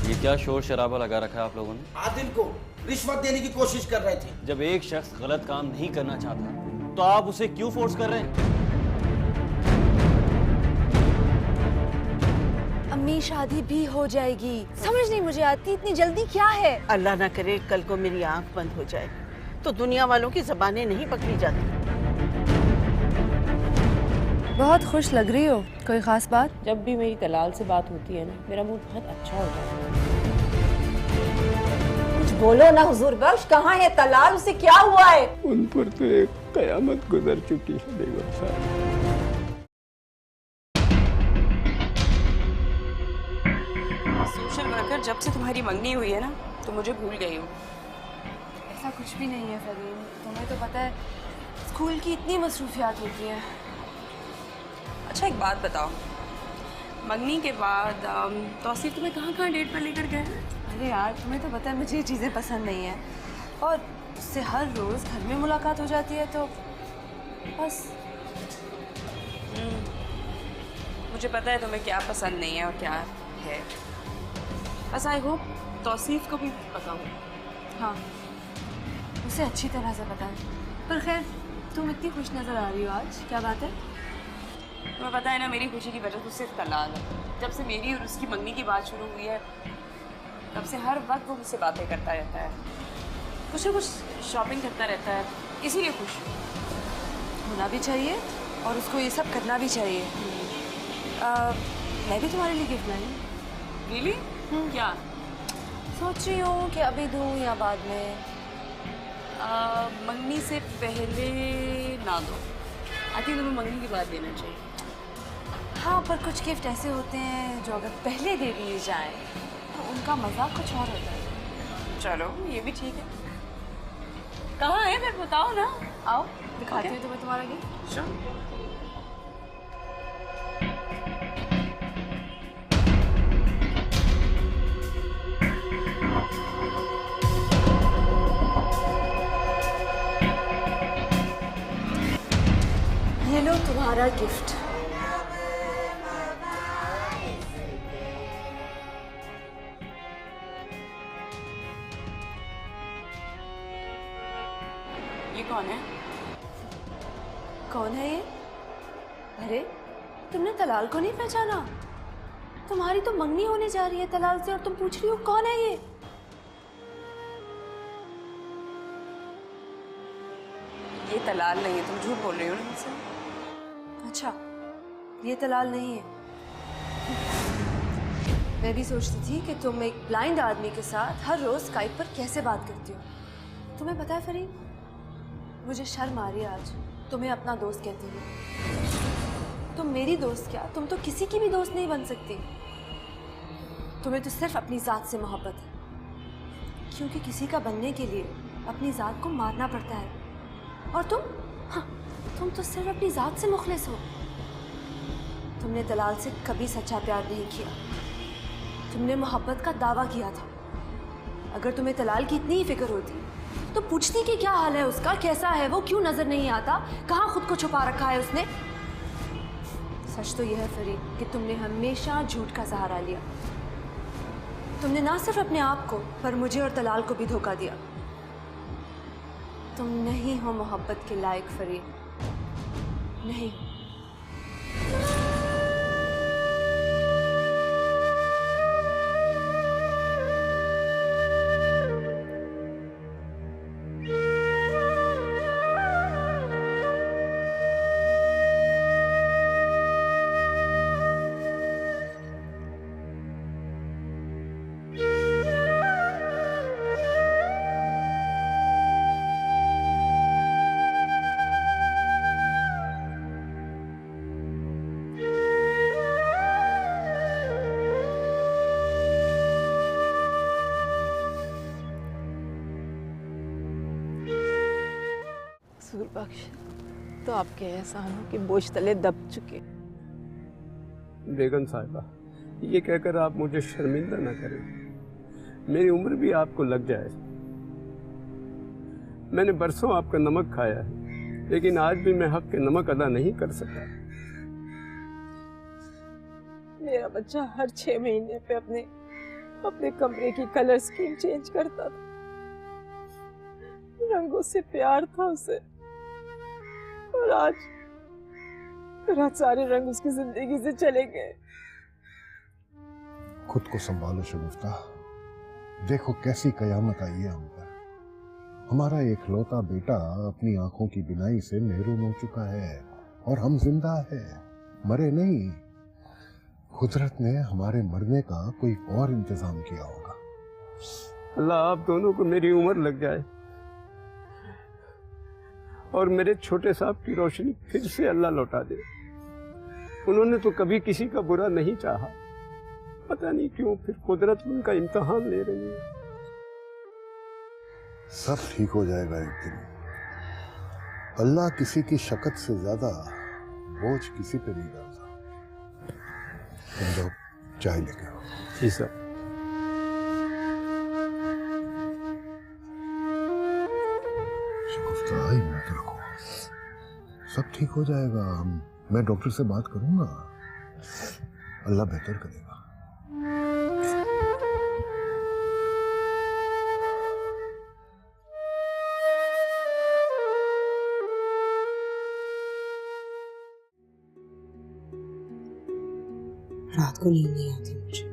ये क्या शोर शराबा लगा रखा है आप लोगों ने? आदिल को रिश्वत देने की कोशिश कर रहे थे। जब एक शख्स गलत काम नहीं करना चाहता तो आप उसे क्यों फोर्स कर रहे हैं? अम्मी शादी भी हो जाएगी। समझ नहीं मुझे आती इतनी जल्दी क्या है। अल्लाह ना करे कल को मेरी आंख बंद हो जाए तो दुनिया वालों की जबानें नहीं पकड़ी जाती। बहुत खुश लग रही हो, कोई खास बात? जब भी मेरी तलाल से बात होती है ना, मेरा मूड बहुत अच्छा हो जाता है। कुछ बोलो ना हुजूर बख्श, कहाँ है तलाल, उसे क्या हुआ है? उन पर तो एक कयामत गुजर चुकी है बेगम साहब। सोशल वर्कर जब से तुम्हारी मंगनी हुई है ना, तो मुझे भूल गई हो। ऐसा कुछ भी नहीं है फरीन, तुम्हें तो पता है स्कूल की इतनी मसरूफियात होती है। अच्छा एक बात बताओ, मंगनी के बाद तौसीफ तुम्हें कहाँ कहाँ डेट पर लेकर गए हैं? अरे यार तुम्हें तो पता है मुझे ये चीज़ें पसंद नहीं है और उससे हर रोज़ घर में मुलाकात हो जाती है तो बस। मुझे पता है तुम्हें क्या पसंद नहीं है और क्या है। बस आई होप तौसीफ को भी पता हो। हाँ उसे अच्छी तरह से पता है। पर खैर तुम इतनी खुश नज़र आ रही हो आज, क्या बात है? तुम्हें पता है ना मेरी खुशी की वजह तो सिर्फ तलाल है। जब से मेरी और उसकी मंगनी की बात शुरू हुई है तब से हर वक्त वो मुझसे बातें करता रहता है, कुछ ना कुछ शॉपिंग करता रहता है, इसीलिए खुश हूँ। होना भी चाहिए और उसको ये सब करना भी चाहिए। मैं भी तुम्हारे लिए गिफ्ट लाई। रियली? क्या? सोच रही हूँ कि अभी दूँ या बाद में। मंगनी से पहले ना दो। आई थिंक तुम्हें मंगनी के बाद देना चाहिए। हाँ पर कुछ गिफ्ट ऐसे होते हैं जो अगर पहले दे दिए जाए तो उनका मज़ा कुछ और होता है। चलो ये भी ठीक है। कहाँ है फिर बताओ ना। आओ दिखाती हूँ तुम्हें तुम्हारा गिफ्ट। Sure. ये लो तुम्हारा गिफ्ट। ये कौन है? कौन है ये? अरे तुमने तलाल को नहीं पहचाना? तुम्हारी तो मंगनी होने जा रही है तलाल से और तुम पूछ रही हो कौन है ये? ये तलाल नहीं है, तुम झूठ बोल रही हो ना मुझसे। अच्छा ये तलाल नहीं है। मैं भी सोचती थी कि तुम एक ब्लाइंड आदमी के साथ हर रोज स्काइप पर कैसे बात करती हो। तुम्हें पता है फरीद, मुझे शर्म आ रही है आज तुम्हें अपना दोस्त कहती हूँ। तुम मेरी दोस्त क्या, तुम तो किसी की भी दोस्त नहीं बन सकती। तुम्हें तो सिर्फ अपनी ज़ात से मोहब्बत है, क्योंकि किसी का बनने के लिए अपनी ज़ात को मारना पड़ता है। और तुम, हाँ, तुम तो सिर्फ अपनी ज़ात से मुखलिस हो। तुमने तलाल से कभी सच्चा प्यार नहीं किया, तुमने मोहब्बत का दावा किया था। अगर तुम्हें तलाल की इतनी ही फिक्र होती तो पूछती कि क्या हाल है उसका, कैसा है वो, क्यों नजर नहीं आता, कहाँ खुद को छुपा रखा है उसने। सच तो यह है फरीद कि तुमने हमेशा झूठ का सहारा लिया। तुमने ना सिर्फ अपने आप को पर मुझे और तलाल को भी धोखा दिया। तुम नहीं हो मोहब्बत के लायक फरीद, नहीं। बख्श तो आपके एहसानों के बोझ तले दब चुके। बेगम साहिबा, ये कहकर आप मुझे शर्मिंदा न करें। मेरी उम्र भी आपको लग जाए। मैंने बरसों आपका नमक खाया है, लेकिन आज भी मैं हक के नमक अदा नहीं कर सका। मेरा बच्चा हर 6 महीने पे अपने अपने कमरे की कलर स्कीम चेंज करता था। रंगों से प्यार था उसे, और आज सारे रंग उसकी जिंदगी से चले गए। खुद को संभालो शगुफ्ता, देखो कैसी कयामत आई है हम पर। हमारा इकलौता बेटा अपनी आंखों की बिनाई से महरूम हो चुका है और हम जिंदा है, मरे नहीं। कुदरत ने हमारे मरने का कोई और इंतजाम किया होगा। अल्लाह आप दोनों को मेरी उम्र लग जाए और मेरे छोटे साहब की रोशनी फिर से अल्लाह लौटा दे। उन्होंने तो कभी किसी का बुरा नहीं चाहा, पता नहीं क्यों फिर कुदरत उनका इम्तिहान ले रही है। सब ठीक हो जाएगा एक दिन। अल्लाह किसी की शकत से ज्यादा बोझ किसी पे नहीं डालता। तुम जाओ चाय लेके आओ। जी सर। शगुफ्ता हिम्मत रखो, सब ठीक हो जाएगा। मैं डॉक्टर से बात करूंगा, अल्लाह बेहतर करेगा। रात को नींद नहीं आती मुझे।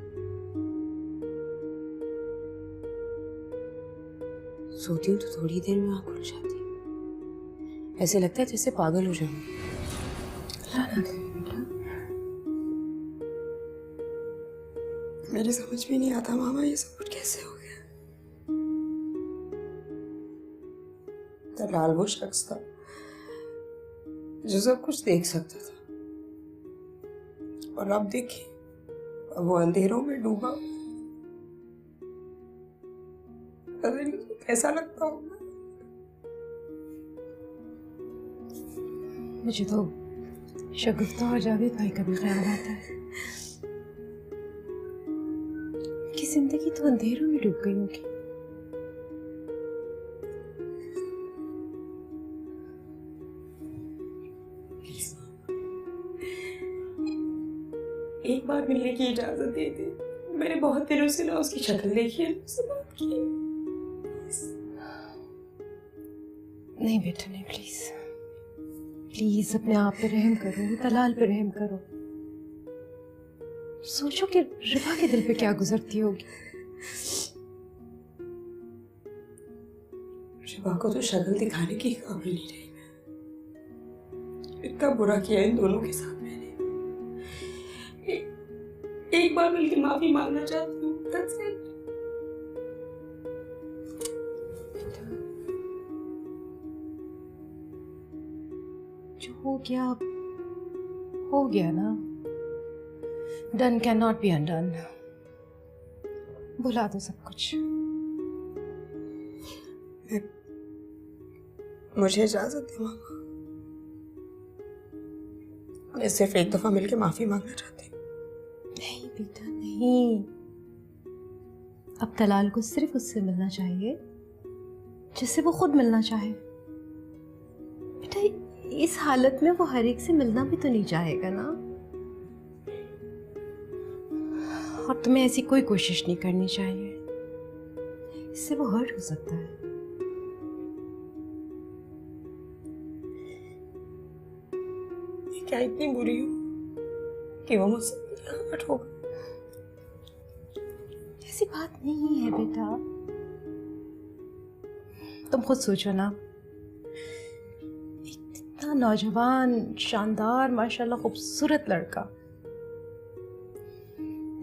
सोती हूँ तो थोड़ी देर में आँख खुल जाती है। ऐसे लगता है जैसे पागल हो जाऊंगी। मेरे समझ में नहीं आता मामा ये सब कुछ कैसे हो गया। तलाल वो शख्स था जो सब कुछ देख सकता था, और अब देखिए अब वो अंधेरों में डूबा। पता नहीं उसको कैसा लगता होगा। मुझे तो शगुफ्ता और जावेद भाई का भी ख्याल आता है कि जिंदगी तो अंधेरों में डूब गई होगी। एक बार मिलने की इजाजत दे दे। मैंने बहुत दिनों से ना उसकी शक्ल देखी है, उससे बात की है। नहीं बेटा नहीं, प्लीज प्लीज अपने आप पे रहम करो, तलाल पे रहम करो। सोचो कि रिबा के दिल पे क्या गुजरती होगी। रिबा को तो शक्ल दिखाने की काबिल नहीं रही मैं। इतना बुरा किया इन दोनों के साथ मैंने। एक बार मिलकर माफी मांगना चाहती हूँ। That's it. जो हो गया ना। Done can not be undone. भुला दो सब कुछ। मुझे इजाजत दे मामा, मैं सिर्फ एक दफा मिलकर माफी मांगना चाहती हूँ। नहीं बेटा नहीं, अब तलाल को सिर्फ उससे मिलना चाहिए जिससे वो खुद मिलना चाहे। बेटा इस हालत में वो हर एक से मिलना भी तो नहीं चाहेगा ना, और तुम्हें ऐसी कोई कोशिश नहीं करनी चाहिए, इससे वो हर्ट हो सकता है। क्या इतनी बुरी हूँ कि वो मुझसे हर्ट होगा? ऐसी बात नहीं है बेटा, तुम खुद सोचो ना। इतना नौजवान शानदार माशाल्लाह खूबसूरत लड़का,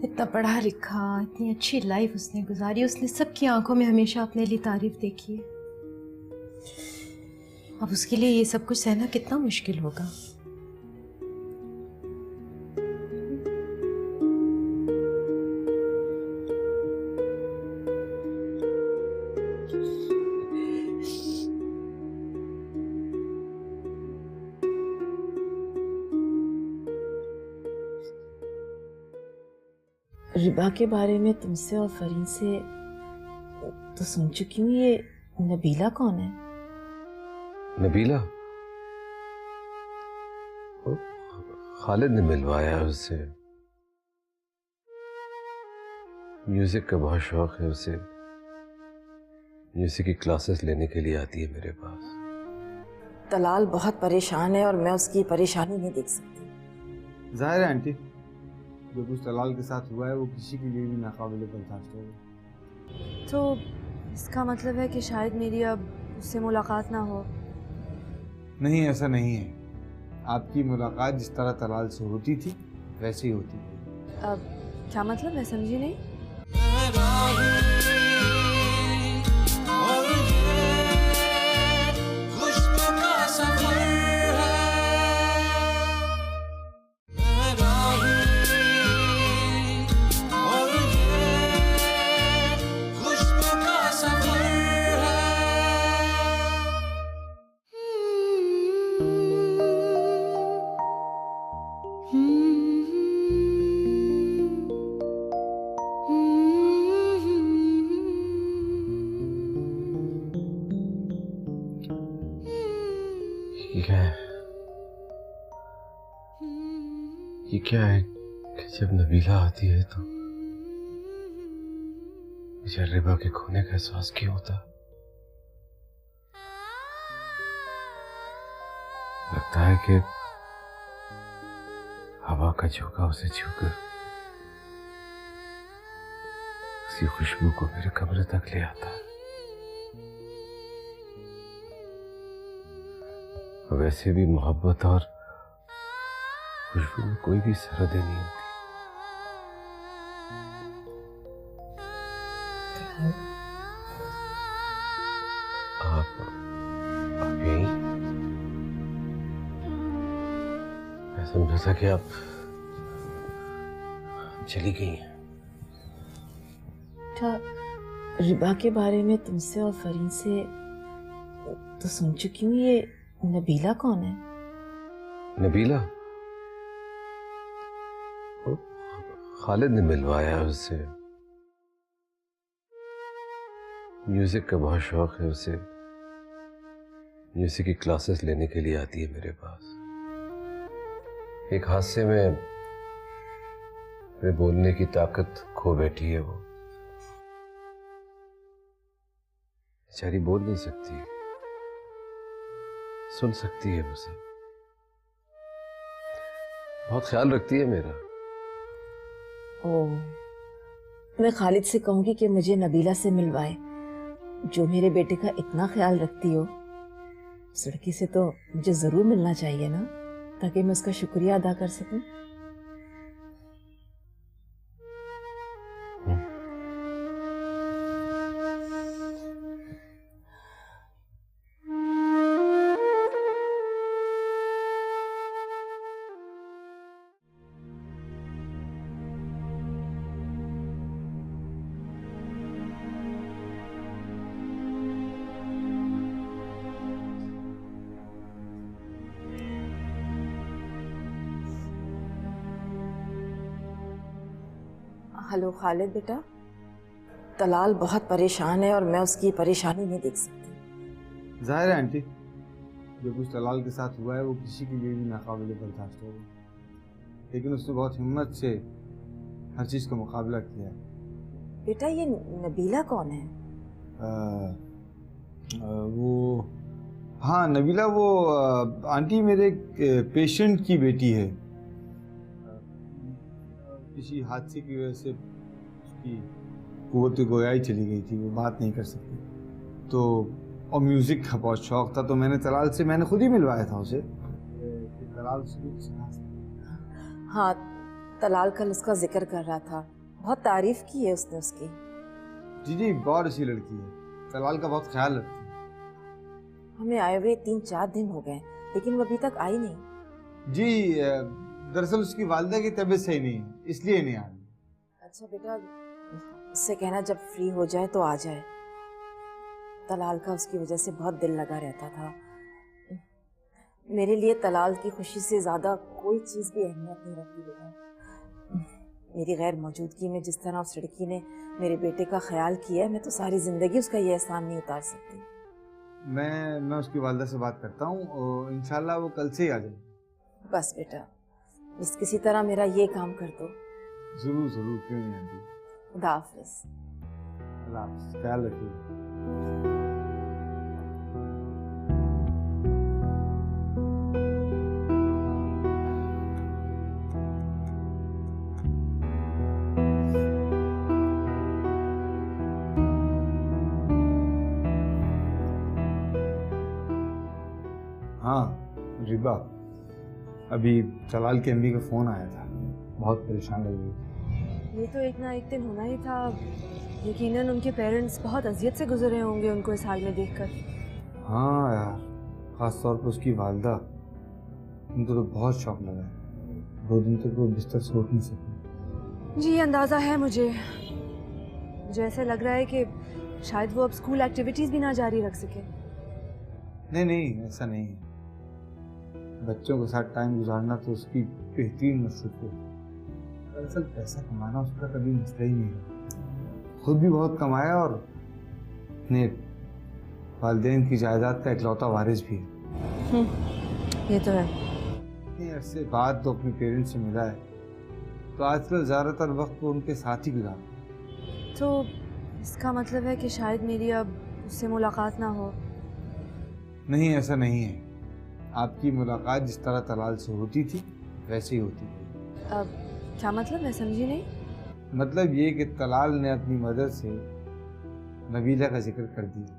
इतना पढ़ा लिखा, इतनी अच्छी लाइफ उसने गुजारी, उसने सबकी आंखों में हमेशा अपने लिए तारीफ देखी है। अब उसके लिए ये सब कुछ सहना कितना मुश्किल होगा। रिबा के बारे में तुमसे और फरीन से तो सुन चुकी हूँ। ये नबीला कौन है? नबीला? खालिद ने मिलवाया उससे। म्यूजिक का बहुत शौक है उसे। म्यूजिक की क्लासेस लेने के लिए आती है मेरे पास। तलाल बहुत परेशान है और मैं उसकी परेशानी नहीं देख सकती। जाहिर है आंटी, जो कुछ तलाल के साथ हुआ है वो किसी के लिए भी नाकाबिले बर्दाश्त होगा। तो इसका मतलब है कि शायद मेरी अब उससे मुलाकात ना हो। नहीं, ऐसा नहीं है। आपकी मुलाकात जिस तरह तलाल से होती थी वैसे ही होती है। अब क्या मतलब, मैं समझी नहीं। ये क्या है कि जब नबीला आती है तो मुझे रिबा के खोने का एहसास क्यों होता? लगता है कि हवा का झोंका उसे छूकर उसी खुशबू को मेरे कमरे तक ले आता है। वैसे भी मोहब्बत और खुशबू में कोई भी सरहदें नहीं होती। आप यही? मैं समझा था कि आप चली गई हैं। रिबा के बारे में तुमसे और फरीन से तो सुन चुकी हूँ। ये नबीला कौन है? नबीला? खालिद ने मिलवाया है उससे। म्यूजिक का बहुत शौक है उसे। म्यूजिक की क्लासेस लेने के लिए आती है मेरे पास। एक हादसे में मेरे बोलने की ताकत खो बैठी है वो। बेचारी बोल नहीं सकती, सुन सकती है मुझे। बहुत ख्याल रखती है मेरा। ओह, मैं खालिद से कहूंगी कि मुझे नबीला से मिलवाए, जो मेरे बेटे का इतना ख्याल रखती हो। उस लड़की से तो मुझे जरूर मिलना चाहिए ना, ताकि मैं उसका शुक्रिया अदा कर सकूं। हेलो खालिद बेटा, तलाल बहुत परेशान है और मैं उसकी परेशानी नहीं देख सकती। जाहिर है आंटी, जो कुछ तलाल के साथ हुआ है वो किसी के लिए भी नाकाबिले बर्दाश्त होगा, लेकिन उसने बहुत हिम्मत से हर चीज़ का मुकाबला किया है। बेटा, ये नबीला कौन है? वो, हाँ नबीला, वो आंटी मेरे पेशेंट की बेटी है। किसी हादसे की वजह से उसकी कुव्वत गोयाई चली गई थी, वो बात नहीं कर सकती। तो और म्यूज़िक का बहुत शौक था, तो मैंने खुद ही मिलवाया था उसे। तलाल से कुछ हाँ, तलाल कल उसका जिक्र कर रहा था, बहुत तारीफ की है उसने उसकी। जी, बहुत अच्छी लड़की है, तलाल का बहुत ख्याल रखती है। हमें आए हुए 3-4 दिन हो गए, लेकिन वो अभी तक आई नहीं। जी, दरअसल उसकी वालिदा की तबीयत सही नहीं है, इसलिए नहीं आ रही। अच्छा बेटा, उससे कहना जब फ्री हो जाए तो आ जाए। तलाल का उसकी वजह से बहुत दिल लगा रहता था। मेरे लिए तलाल की खुशी से ज्यादा कोई चीज भी अहमियत नहीं रखती बेटा। मेरी गैर मौजूदगी में जिस तरह उस लड़की ने मेरे बेटे का ख्याल किया है, मैं तो सारी जिंदगी उसका ये एहसान नहीं उतार सकती। मैं उसकी वालिदा से बात करता हूँ और इंशाल्लाह वो कल से ही आ जाएगी। बस बेटा, बस किसी तरह मेरा ये काम कर दो। जरूर, क्यों नहीं आंटी। खुदा हाफिज। ख्याल रखिए। हाँ रिबा, अभी तलाल की अम्मी का फ़ोन आया था, बहुत परेशान लग रही थी। ये तो एक ना एक दिन होना ही था। यकीनन उनके पेरेंट्स बहुत अजियत से गुजरे होंगे उनको इस हाल में देखकर। हाँ यार, ख़ास तौर पर उसकी वालदा, उनको तो बहुत शौक लगा है। 2 दिन तक वो बिस्तर से उठ नहीं सकी। जी अंदाज़ा है मुझे ऐसे लग रहा है कि शायद वो अब स्कूल एक्टिविटीज़ भी ना जारी रख सके। नहीं, ऐसा नहीं है। बच्चों के साथ टाइम गुजारना तो उसकी बेहतरीन मसरूफ है। दरअसल पैसा कमाना उसका कभी मसला ही नहीं है। खुद भी बहुत कमाया और अपने वालिदैन की जायदाद का इकलौता वारिस भी है। ये तो है। इतने अरसे बाद तो अपने पेरेंट्स से मिला है, तो आजकल ज़्यादातर वक्त वो उनके साथ ही गुजारा। तो इसका मतलब है कि शायद मेरी अब उससे मुलाकात ना हो। नहीं, ऐसा नहीं है। आपकी मुलाकात जिस तरह तलाल से होती थी वैसे ही होती थी। अब क्या मतलब, मैं समझी नहीं। मतलब ये कि तलाल ने अपनी मदद से नबीला का जिक्र कर दिया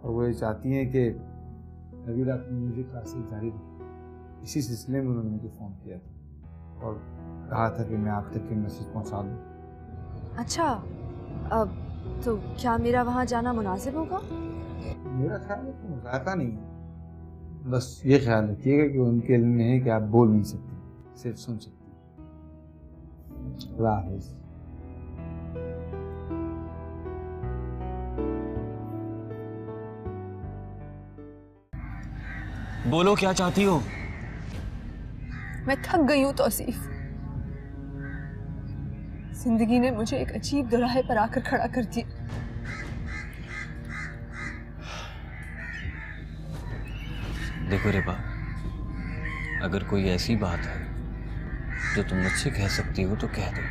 और वो ये चाहती हैं कि नबीला अपनी म्यूजिक क्लासेस जारी रखे। इसी सिलसिले में उन्होंने मुझे फ़ोन किया था और कहा था कि मैं आप तक के मैसेज पहुंचा दूं। अच्छा, अब तो क्या मेरा वहाँ जाना मुनासिब होगा? मेरा ख्याल है कि मजाका नहीं है। बस ये ख्याल रखिएगा कि उनके इल्म में है कि आप बोल नहीं सकते, सिर्फ सुन सकते। अल्लाह हाफ़िज़। बोलो क्या चाहती हो? मैं थक गई हूँ तौसीफ। जिंदगी ने मुझे एक अजीब दोराहे पर आकर खड़ा कर दिया। देखो रिबा, अगर कोई ऐसी बात है जो तुम मुझसे कह सकती हो तो कह दो।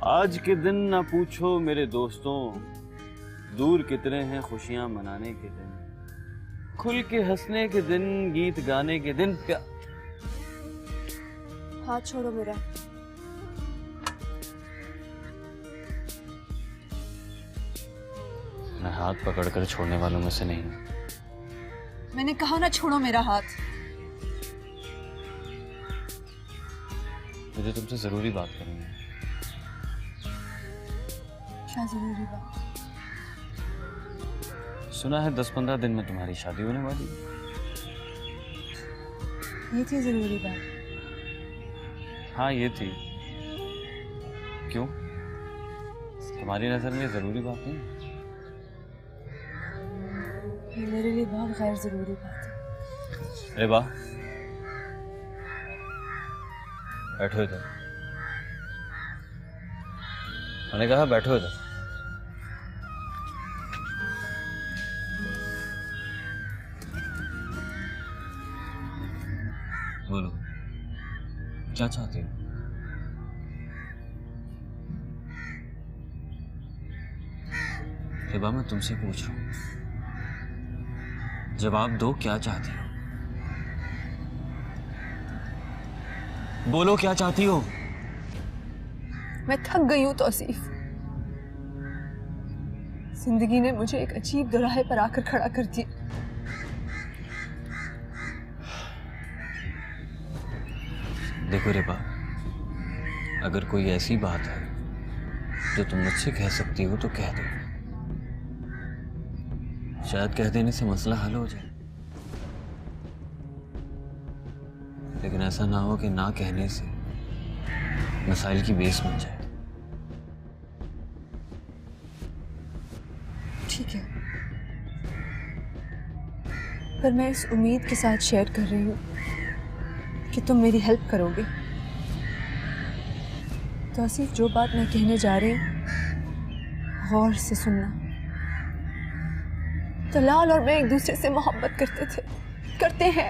आज के दिन ना पूछो मेरे दोस्तों, दूर कितने हैं खुशियां मनाने के दिन, खुल के हंसने के दिन, गीत गाने के दिन। हाथ छोड़ो मेरा। मैं हाथ पकड़कर छोड़ने वालों में से नहीं हूं। मैंने कहा ना छोड़ो मेरा हाथ। मुझे तुमसे जरूरी बात करनी है। क्या जरूरी बात? सुना है 10-15 दिन में तुम्हारी शादी होने वाली है। ये थी जरूरी बात? हाँ ये थी। क्यों, तुम्हारी नजर में जरूरी बात नहीं? ये मेरे लिए बहुत गैर जरूरी बात है। अरे वाह, बैठो इधर। मैंने कहा बैठो इधर। बोलो क्या चाहते हो? हिबा, मैं तुमसे पूछ रहा हूं, जवाब दो, क्या चाहती हो? बोलो क्या चाहती हो? मैं थक गई हूं तौसीफ। जिंदगी ने मुझे एक अजीब दोराहे पर आकर खड़ा कर दिया। देखो रिबा, अगर कोई ऐसी बात है जो तुम मुझसे कह सकती हो तो कह दो। शायद कह देने से मसला हल हो जाए, लेकिन ऐसा ना हो कि ना कहने से मसाइल की बेस बन जाए। ठीक है, पर मैं इस उम्मीद के साथ शेयर कर रही हूँ कि तुम मेरी हेल्प करोगे। तौसीफ, जो बात मैं कहने जा रही हूँ गौर से सुनना। तलाल और मैं एक दूसरे से मोहब्बत करते हैं।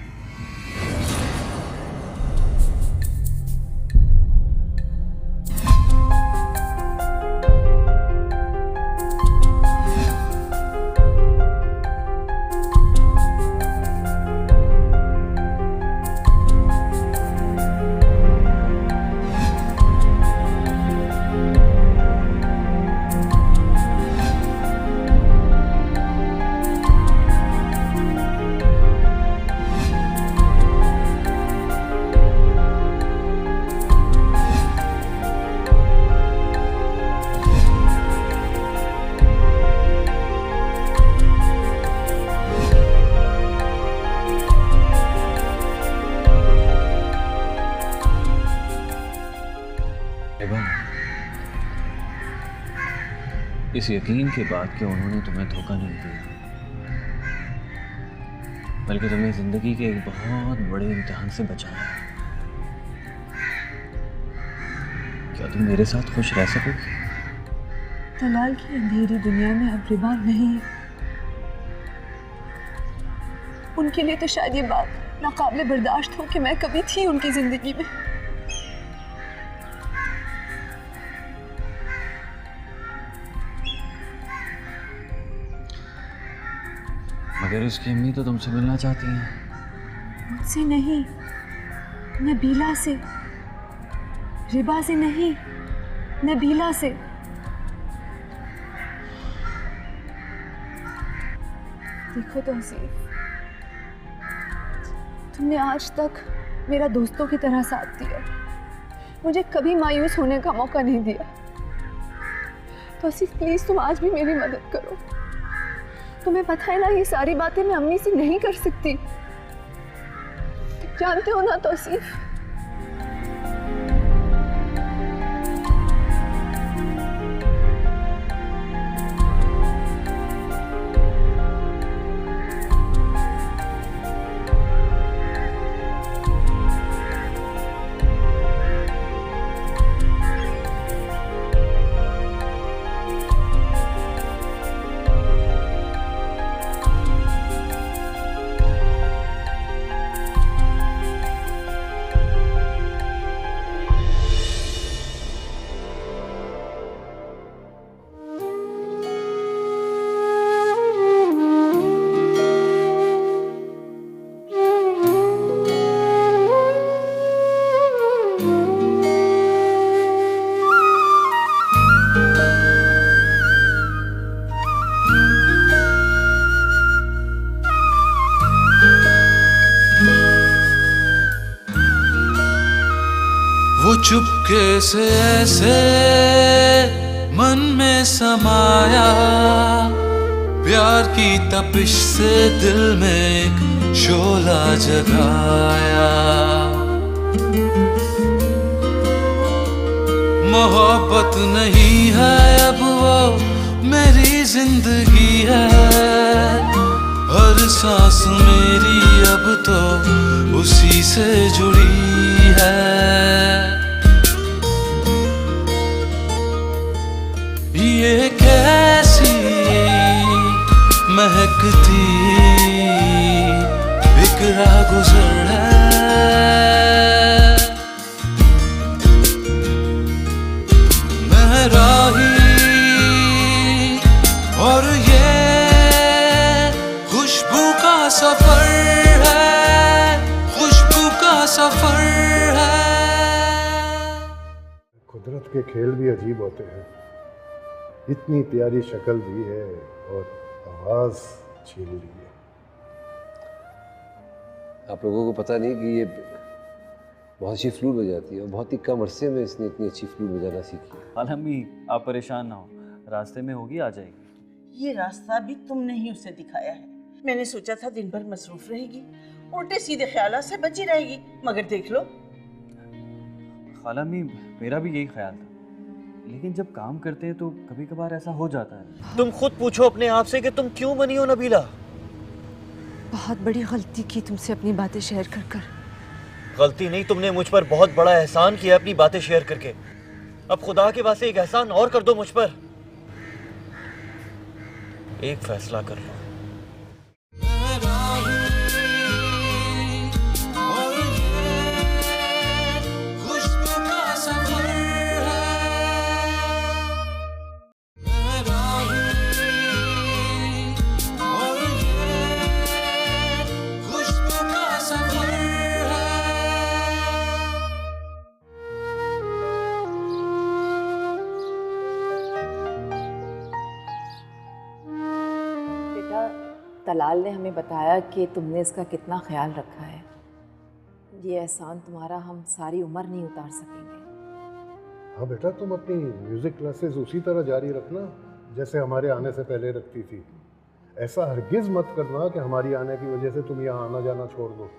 इस यकीन के बाद कि उन्होंने तुम्हें धोखा नहीं दिया, बल्कि तुम्हें जिंदगी के एक बहुत बड़े इम्तिहान से बचाया, क्या तुम मेरे साथ खुश रह सकोगी? तलाल की अंधेरी दुनिया में अब रिबा नहीं है। उनके लिए तो शायद ये बात नाकाबिले बर्दाश्त हो कि मैं कभी थी उनकी जिंदगी में। मगर उसकी अम्मी तो तुमसे मिलना चाहती हैं। मुझसे नहीं, नबीला से। रिबा से नहीं, नबीला से। देखो तौसीफ, तुमने आज तक मेरा दोस्तों की तरह साथ दिया, मुझे कभी मायूस होने का मौका नहीं दिया। तौसीफ प्लीज तुम आज भी मेरी मदद करो। तुम्हें पता है ना, ये सारी बातें मैं अम्मी से नहीं कर सकती, जानते हो ना तौसीफ। वो चुपके से ऐसे मन में समाया, प्यार की तपिश से दिल में एक शोला जगाया। मोहब्बत नहीं है अब वो मेरी जिंदगी है, हर सांस मेरी अब तो उसी से जुड़ी है। ये कैसी महकती एक राह गुजर है, मैं राही और के खेल भी अजीब होते हैं। इतनी प्यारी शक्ल भी है और आवाज छीन ली है। आप लोगों को पता नहीं कि ये बहुत अच्छी फ्लूट बजाती है और बहुत ही कम अरसे में इसने इतनी अच्छी फ्लूट बजाना सीखी है। हालांकि आप परेशान ना हो, रास्ते में होगी, आ जाएगी। ये रास्ता भी तुमने ही उसे दिखाया है। मैंने सोचा था दिन भर मसरूफ रहेगी, उल्टे सीधे ख्यालों से बची रहेगी, मगर देख लो। खाला मी, मेरा भी यही ख्याल था, लेकिन जब काम करते हैं तो कभी कभार ऐसा हो जाता है। तुम खुद पूछो अपने आप से कि तुम क्यों बनी हो नबीला। बहुत बड़ी गलती की तुमसे अपनी बातें शेयर कर कर। गलती नहीं, तुमने मुझ पर बहुत बड़ा एहसान किया अपनी बातें शेयर करके। अब खुदा के वास्ते एक एहसान और कर दो मुझ पर। एक फैसला कर लो। तलाल ने हमें बताया कि तुमने इसका कितना ख्याल रखा है। ये एहसान तुम्हारा हम सारी उम्र नहीं उतार सकेंगे। हाँ बेटा, तुम अपनी म्यूजिक क्लासेस उसी तरह जारी रखना जैसे हमारे आने से पहले रखती थी। ऐसा हरगिज मत करना कि हमारी आने की वजह से तुम यहाँ आना जाना छोड़ दो।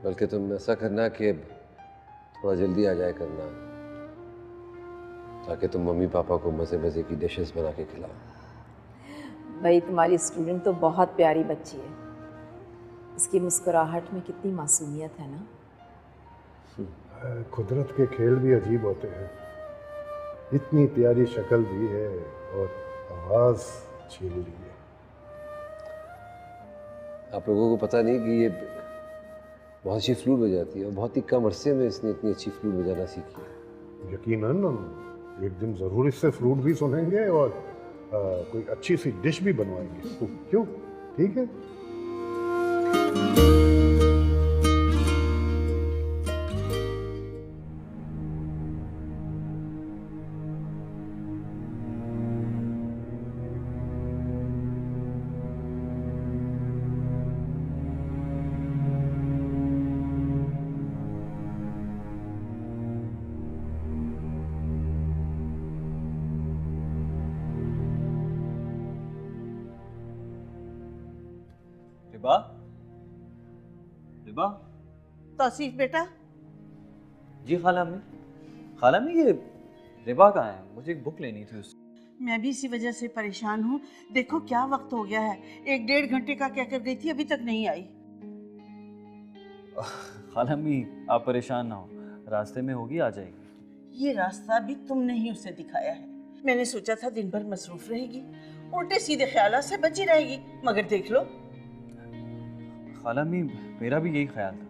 बल्कि तुम ऐसा करना कि थोड़ा जल्दी आ जाए करना, ताकि तुम मम्मी पापा को मज़े मज़े की डिशेस बना के खिलाओ। भाई, तुम्हारी स्टूडेंट तो बहुत प्यारी बच्ची है। इसकी मुस्कुराहट में कितनी मासूमियत है ना। कुदरत के खेल भी अजीब होते हैं। इतनी प्यारी शक्ल भी है और आवाज छीन ली है। आप लोगों को पता नहीं कि ये बहुत अच्छी फ्लूट बजाती है और बहुत ही कम अरसे में इसने इतनी अच्छी फ्लूट बजाना सीखी है। यकीनन हम एक दिन ज़रूर इससे फ्लूट भी सुनेंगे और कोई अच्छी सी डिश भी बनवाएंगे। तो क्यों, ठीक है? रिबा, रिबा। तौसीफ बेटा। जी खाला मी। खाला मी, ये रिबा कहाँ है? मुझे एक बुक लेनी थी उससे। मैं भी इसी वजह से परेशान हूँ। देखो क्या वक्त हो गया है, 1-1.5 घंटे का क्या कर गई थी, अभी तक नहीं आई। खाला मी, आप परेशान ना हो, रास्ते में होगी, आ जाएगी। ये रास्ता भी तुमने ही उसे दिखाया है। मैंने सोचा था दिन भर मसरूफ रहेगी, उल्टे सीधे ख्यालों से बची रहेगी, मगर देख लो। खाला मी, मेरा भी यही ख्याल था,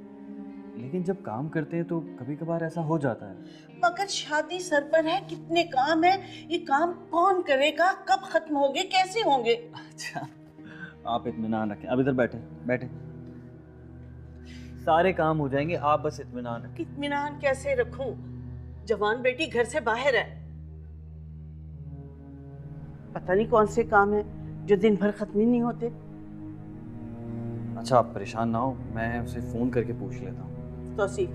लेकिन जब काम करते हैं तो कभी कभार ऐसा हो जाता है। मगर शादी सर पर है, कितने काम है, ये काम कौन करेगा, कब खत्म होंगे, कैसे होंगे? अच्छा, आप इत्मीनान रखें। अब इधर बैठे बैठे, सारे काम हो जाएंगे, आप बस इत्मीनान रखें। इत्मीनान कैसे रखूं? जवान बेटी घर से बाहर है, पता नहीं कौन से काम है जो दिन भर खत्म ही नहीं होते। अच्छा, आप परेशान ना हो, मैं उसे फोन करके पूछ लेता हूँ। तौसीफ,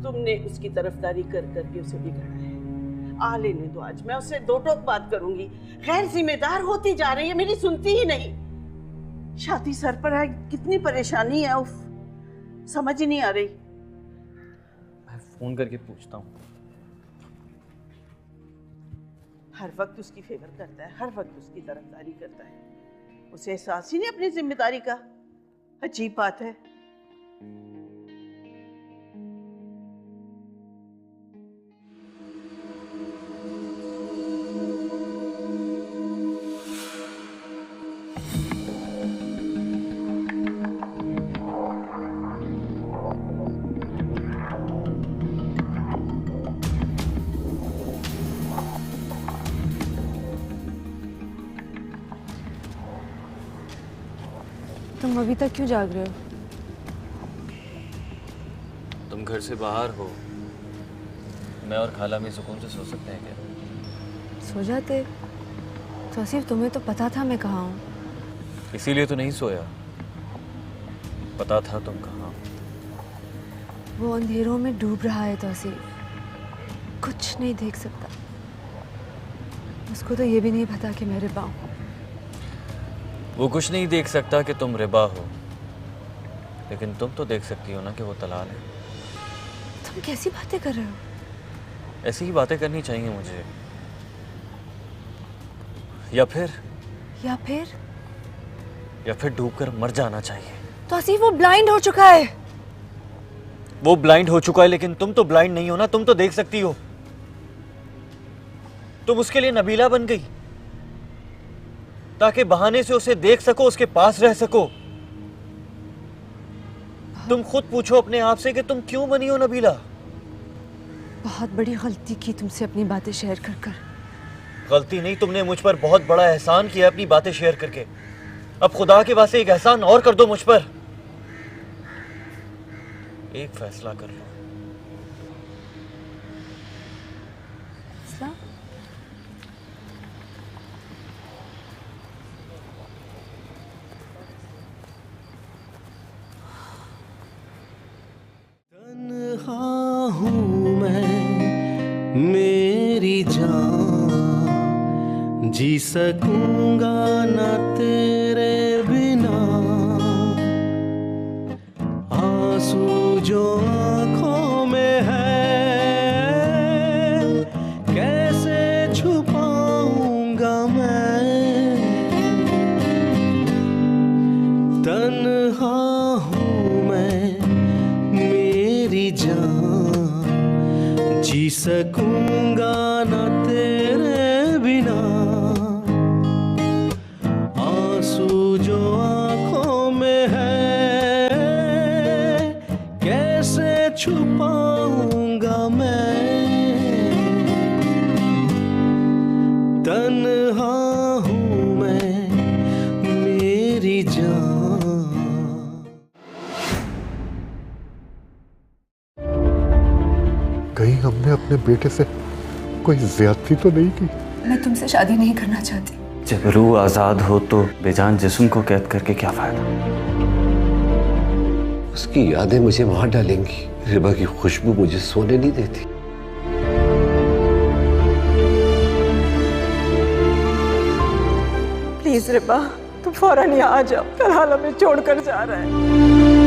तुमने उसकी तरफदारी कर करके उसे बिगाड़ा है। आ लेने दो, आज मैं उससे 2 टोक बात करूंगी। गैर जिम्मेदार होती जा रही है, मेरी सुनती ही नहीं। शादी सर पर है, कितनी परेशानी है, उफ, समझ ही नहीं आ रही। मैं फोन करके पूछता हूँ। हर वक्त उसकी फेवर करता है, हर वक्त उसकी तरफदारी करता है। उसे एहसास ही नहीं अपनी जिम्मेदारी का। अजीब बात है। तुम अभी तक क्यों जाग रहे हो? तुम घर से बाहर हो, मैं और खाला में सुकून से सो सकते हैं क्या? सो जाते तो आसिफ, तुम्हें तो पता था मैं कहाँ हूँ। इसीलिए तो नहीं सोया, पता था तुम कहाँ हो। वो अंधेरों में डूब रहा है तो आसिफ, कुछ नहीं देख सकता। उसको तो ये भी नहीं पता कि मैं रिबा हूँ। वो कुछ नहीं देख सकता कि तुम रिबा हो, लेकिन तुम तो देख सकती हो ना कि वो तलाल है। तुम कैसी बातें कर रहे हो? ऐसी ही बातें करनी चाहिए मुझे, या फिर डूबकर मर जाना चाहिए। तो आसिफ वो ब्लाइंड हो चुका है। वो ब्लाइंड हो चुका है, लेकिन तुम तो ब्लाइंड नहीं हो ना, तुम तो देख सकती हो। तुम उसके लिए नबीला बन गई ताकि बहाने से उसे देख सको, उसके पास रह सको। तुम खुद पूछो अपने आप से कि तुम क्यों बनी हो नबीला। बहुत बड़ी गलती की तुमसे अपनी बातें शेयर कर कर। गलती नहीं, तुमने मुझ पर बहुत बड़ा एहसान किया अपनी बातें शेयर करके। अब खुदा के वास्ते एक एहसान और कर दो मुझ पर। एक फैसला कर लो। तन्हा हूँ मैं मेरी जान, जी सकूंगा ना तेरे बिना। आंसू जो आंखों में है कैसे छुपाऊंगा मैं। तन्हा हूँ मैं मेरी जान, जी सकूंगा ना तेरे बिना। आंसू जो आंखों में है कैसे छुपाऊंगा मैं। तन्हा हूँ मैं मेरी जान। कहीं हमने अपने बेटे से कोई ज्यादती तो नहीं की? मैं तुमसे शादी नहीं करना चाहती। जब रूह आजाद हो तो बेजान जिस्म को कैद करके क्या फायदा। उसकी यादें मुझे मार डालेंगी, रिबा की खुशबू मुझे सोने नहीं देती। प्लीज रिबा, तुम फौरन यहाँ आ जाओ। तलाल हमें छोड़कर जा रहा है।